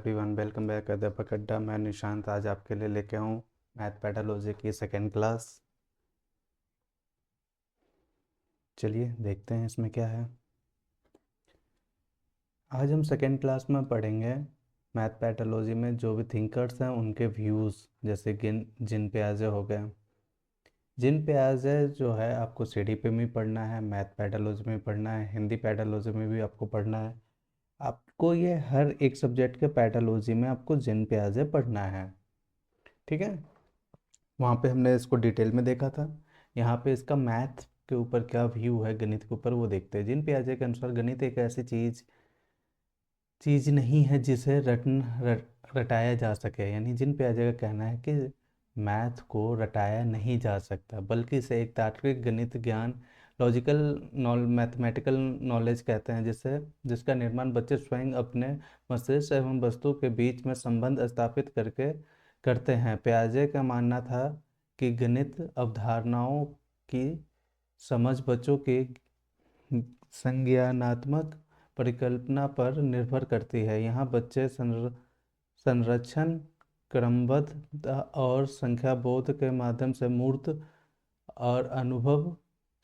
Everyone, welcome back अध्यापक अड्डा। मैं निशांत आज आपके लिए लेके आऊँ मैथ पैथोलॉजी की सेकेंड क्लास। चलिए देखते हैं इसमें क्या है। आज हम सेकेंड क्लास में पढ़ेंगे मैथ पैथोलॉजी में जो भी थिंकर्स हैं उनके व्यूज़, जैसे जिन पियाजे हो गए। जिन पियाजे जो है आपको सीडी पे भी पढ़ना है, मैथ पैथोलॉजी में पढ़ना है, हिंदी पैथोलॉजी में भी आपको पढ़ना है। आपको ये हर एक सब्जेक्ट के पैथोलॉजी में आपको जिन पियाजे पढ़ना है, ठीक है। वहाँ पे हमने इसको डिटेल में देखा था। यहाँ पे इसका मैथ के ऊपर क्या व्यू है, गणित के ऊपर, वो देखते हैं। जिन पियाजे के अनुसार गणित एक ऐसी चीज़ नहीं है जिसे रटाया जा सके। यानी जिन पियाजे का कहना है कि मैथ को रटाया नहीं जा सकता, बल्कि इसे एक तार्किक गणित ज्ञान, लॉजिकल मैथमेटिकल नॉलेज कहते हैं, जिसका निर्माण बच्चे स्वयं अपने मस्तिष्क एवं वस्तु के बीच में संबंध स्थापित करके करते हैं। पियाजे का मानना था कि गणित अवधारणाओं की समझ बच्चों की संज्ञानात्मक परिकल्पना पर निर्भर करती है। यहाँ बच्चे संरक्षण, क्रमबद्ध और संख्याबोध के माध्यम से मूर्त और अनुभव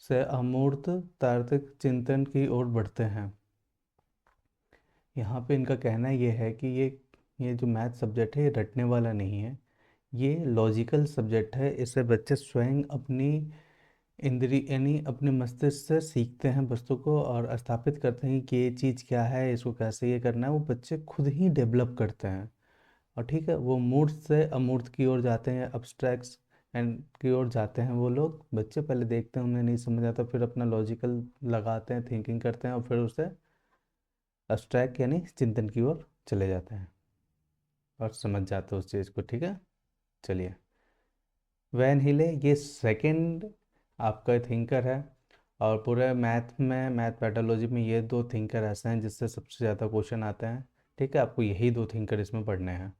से अमूर्त तार्किक चिंतन की ओर बढ़ते हैं। यहाँ पे इनका कहना ये है कि ये जो मैथ सब्जेक्ट है ये रटने वाला नहीं है, ये लॉजिकल सब्जेक्ट है। इसे बच्चे स्वयं अपनी इंद्री यानी अपने मस्तिष्क से सीखते हैं वस्तु को और स्थापित करते हैं कि ये चीज़ क्या है, इसको कैसे ये करना है। वो बच्चे खुद ही डेवलप करते हैं। और ठीक है, वो मूर्त से अमूर्त की ओर जाते हैं, अब्स्ट्रैक्ट्स एंड की ओर जाते हैं। वो लोग बच्चे पहले देखते हैं, उन्हें नहीं समझ आता, फिर अपना लॉजिकल लगाते हैं, थिंकिंग करते हैं और फिर उसे अब्स्ट्रैक्ट यानी चिंतन की ओर चले जाते हैं और समझ जाते हैं उस चीज़ को। ठीक है, चलिए। वैन हिले ये सेकंड आपका थिंकर है, और पूरे मैथ पैथोलॉजी में ये दो थिंकर ऐसे हैं जिससे सबसे ज़्यादा क्वेश्चन आते हैं। ठीक है, आपको यही दो थिंकर इसमें पढ़ने हैं।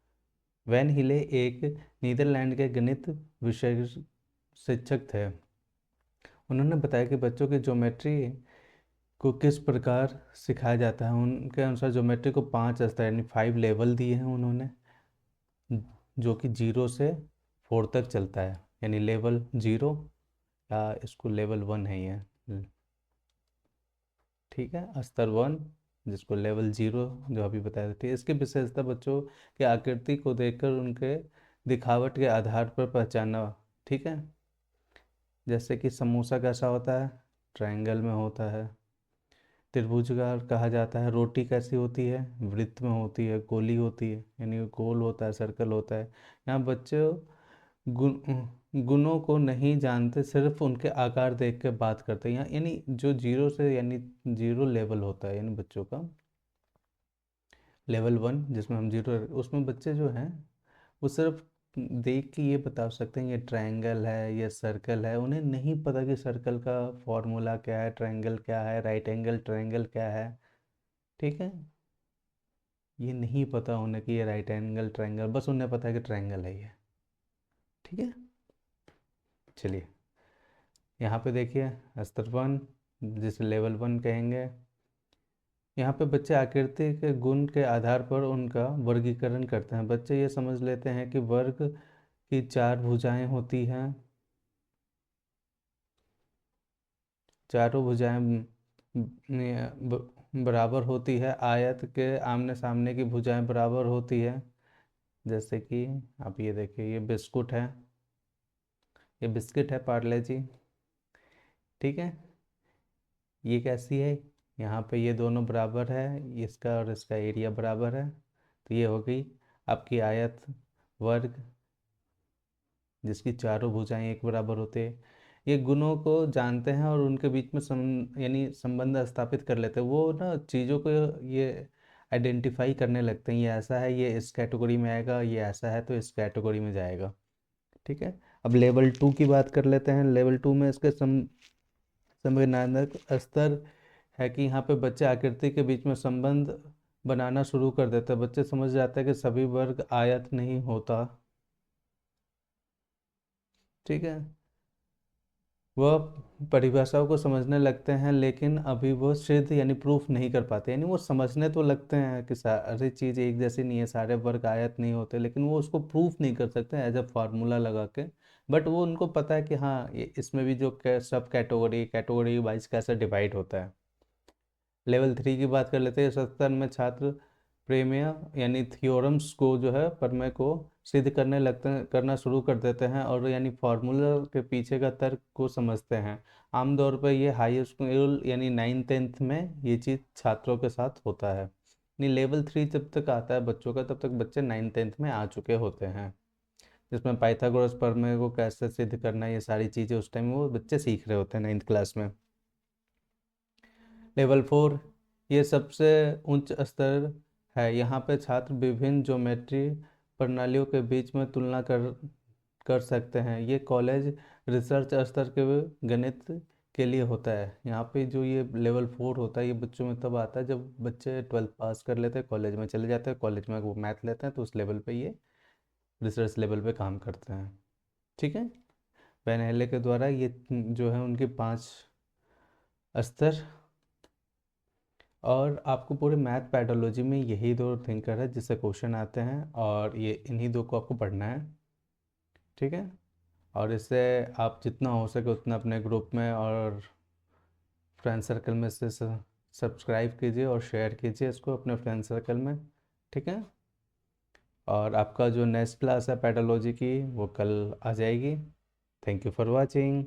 वैन हिले एक नीदरलैंड के गणित विषय शिक्षक थे। उन्होंने बताया कि बच्चों की ज्योमेट्री को किस प्रकार सिखाया जाता है। उनके अनुसार ज्योमेट्री को 5 स्तर यानी 5 लेवल दिए हैं उन्होंने, जो कि 0 से 4 तक चलता है। यानी लेवल 0 या इसको लेवल 1 है ये, ठीक है, स्तर 1, जिसको लेवल 0 जो अभी बताया था। इसकी विशेषता बच्चों के आकृति को देखकर उनके दिखावट के आधार पर पहचाना। ठीक है, जैसे कि समोसा कैसा होता है, ट्रायंगल में होता है। त्रिभुजाकार कहा जाता है। रोटी कैसी होती है, वृत्त में होती है, गोली होती है, यानी गोल होता है, सर्कल होता है। यहाँ बच्चे गुणों को नहीं जानते, सिर्फ उनके आकार देख के बात करते हैं। यानी जो 0 से यानी 0 लेवल होता है, यानी बच्चों का लेवल 1 जिसमें हम 0, उसमें बच्चे जो हैं वो सिर्फ देख के ये बता सकते हैं ये ट्रायंगल है, ये सर्कल है। उन्हें नहीं पता कि सर्कल का फॉर्मूला क्या है, ट्रायंगल क्या है, राइट एंगल ट्रायंगल क्या है। ठीक है, ये नहीं पता उन्हें कि ये राइट एंगल ट्रायंगल, बस उन्हें पता है कि ट्रायंगल है ये। ठीक है, चलिए यहाँ पे देखिए स्तर 1, जिसे लेवल 1 कहेंगे। यहाँ पे बच्चे आकृति के गुण के आधार पर उनका वर्गीकरण करते हैं। बच्चे ये समझ लेते हैं कि वर्ग की 4 भुजाएं होती हैं, चारों भुजाएं बराबर होती है। आयत के आमने सामने की भुजाएं बराबर होती है। जैसे कि आप ये देखिए, ये बिस्कुट है, ये बिस्किट है पार्ले जी। ठीक है, ये कैसी है, यहाँ पे ये दोनों बराबर है, इसका और इसका एरिया बराबर है। तो ये हो गई आपकी आयत वर्ग, जिसकी चारों भुजाएं एक बराबर होते हैं। ये गुणों को जानते हैं और उनके बीच में यानी संबंध स्थापित कर लेते हैं। वो ना चीज़ों को ये आइडेंटिफाई करने लगते हैं, ये ऐसा है ये इस कैटेगरी में आएगा, ये ऐसा है तो इस कैटेगरी में जाएगा। ठीक है, अब लेवल 2 की बात कर लेते हैं। लेवल 2 में इसके संवैधानिक स्तर है कि यहाँ पे बच्चे आकृति के बीच में संबंध बनाना शुरू कर देते हैं। बच्चे समझ जाते हैं कि सभी वर्ग आयत नहीं होता। ठीक है, वह परिभाषाओं को समझने लगते हैं, लेकिन अभी वो सिद्ध यानी प्रूफ नहीं कर पाते। यानी वो समझने तो लगते हैं कि सारी चीज़ एक जैसी नहीं है, सारे वर्ग आयत नहीं होते, लेकिन वो उसको प्रूफ नहीं कर सकते एज अ फार्मूला लगा के। बट वो उनको पता है कि हाँ, ये इसमें भी जो सब कैटेगरी वाइज कैसे डिवाइड होता है। लेवल 3 की बात कर लेते हैं। इस स्तर में छात्र प्रेमेय यानी थ्योरम्स को जो है प्रमेय को सिद्ध करना शुरू कर देते हैं, और यानी फार्मूला के पीछे का तर्क को समझते हैं। आमतौर पर ये हाई स्कूल यानी 9th-10th में ये चीज़ छात्रों के साथ होता है। यानी लेवल 3 जब तक आता है बच्चों का, तब तक बच्चे 9th-10th में आ चुके होते हैं, जिसमें पाइथागोरस प्रमेय को कैसे सिद्ध करना है, ये सारी चीज़ें उस टाइम वो बच्चे सीख रहे होते हैं 9th क्लास में। लेवल 4 ये सबसे उच्च स्तर है। यहाँ पे छात्र विभिन्न ज्योमेट्री प्रणालियों के बीच में तुलना कर कर सकते हैं। ये कॉलेज रिसर्च स्तर के गणित के लिए होता है। यहाँ पे जो ये लेवल 4 होता है, ये बच्चों में तब आता है जब बच्चे 12th पास कर लेते हैं, कॉलेज में चले जाते हैं, कॉलेज में वो मैथ लेते हैं, तो उस लेवल पे ये रिसर्च लेवल पे काम करते हैं। ठीक है। पेनहेले के द्वारा ये जो है उनके 5 स्तर। और आपको पूरे मैथ पैडोलॉजी में यही दो थिंकर है जिससे क्वेश्चन आते हैं, और ये इन्हीं दो को आपको पढ़ना है। ठीक है। और इससे आप जितना हो सके उतना अपने ग्रुप में और फ्रेंड सर्कल में से सब्सक्राइब कीजिए और शेयर कीजिए इसको अपने फ्रेंड सर्कल में। ठीक है। और आपका जो नेक्स्ट क्लास है पैडोलॉजी की, वो कल आ जाएगी। Thank you for watching.